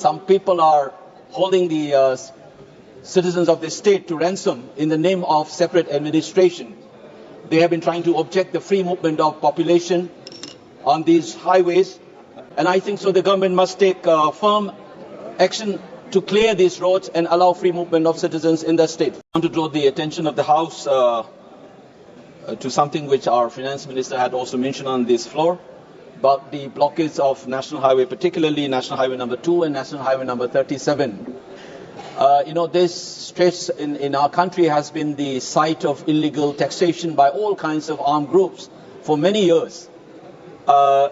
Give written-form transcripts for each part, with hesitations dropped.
Some people are holding the citizens of the state to ransom in the name of separate administration. They have been trying to object the free movement of population on these highways, and I think so the government must take firm action to clear these roads and allow free movement of citizens in the state. I want to draw the attention of the House to something which our Finance Minister had also mentioned on this floor, about the blockage of National Highway, particularly National Highway number 2 and National Highway number 37. This stretch in our country has been the site of illegal taxation by all kinds of armed groups for many years. A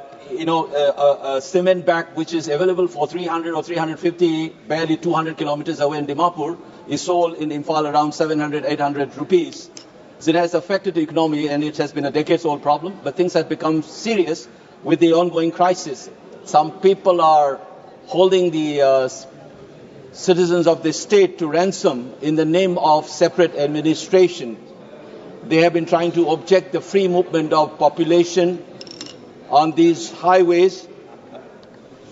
cement bag which is available for 300 or 350, barely 200 kilometers away in Dimapur, is sold in Imphal around 700, 800 rupees. So it has affected the economy, and it has been a decades-old problem, but things have become serious with the ongoing crisis. Some people are holding the citizens of the state to ransom in the name of separate administration. They have been trying to object the free movement of population on these highways.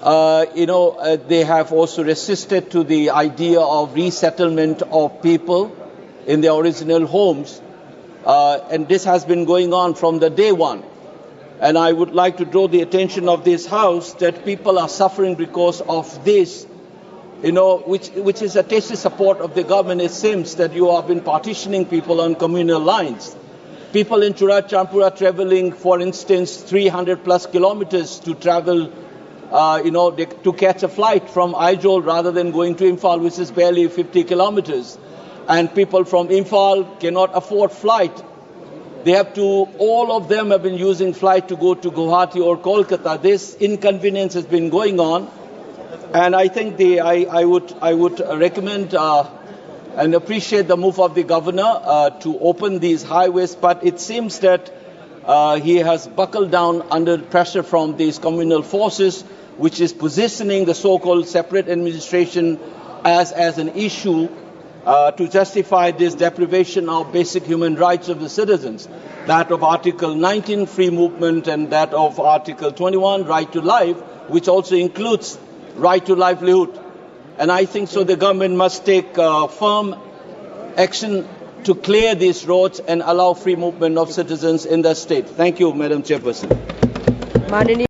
They have also resisted to the idea of resettlement of people in their original homes. And this has been going on from the day one. And I would like to draw the attention of this House that people are suffering because of this, which is a tacit support of the government. It seems that you have been partitioning people on communal lines. People in Churachampura traveling, for instance, 300 plus kilometers to travel, to catch a flight from Akoijam rather than going to Imphal, which is barely 50 kilometers. And people from Imphal cannot afford flight. All of them have been using flight to go to Guwahati or Kolkata. This inconvenience has been going on, and I think I would recommend and appreciate the move of the governor to open these highways, but it seems that he has buckled down under pressure from these communal forces, which is positioning the so-called separate administration as an issue to justify this deprivation of basic human rights of the citizens, that of Article 19, free movement, and that of Article 21, right to life, which also includes right to livelihood. And I think so the government must take firm action to clear these roads and allow free movement of citizens in the state. Thank you, Madam Chairperson.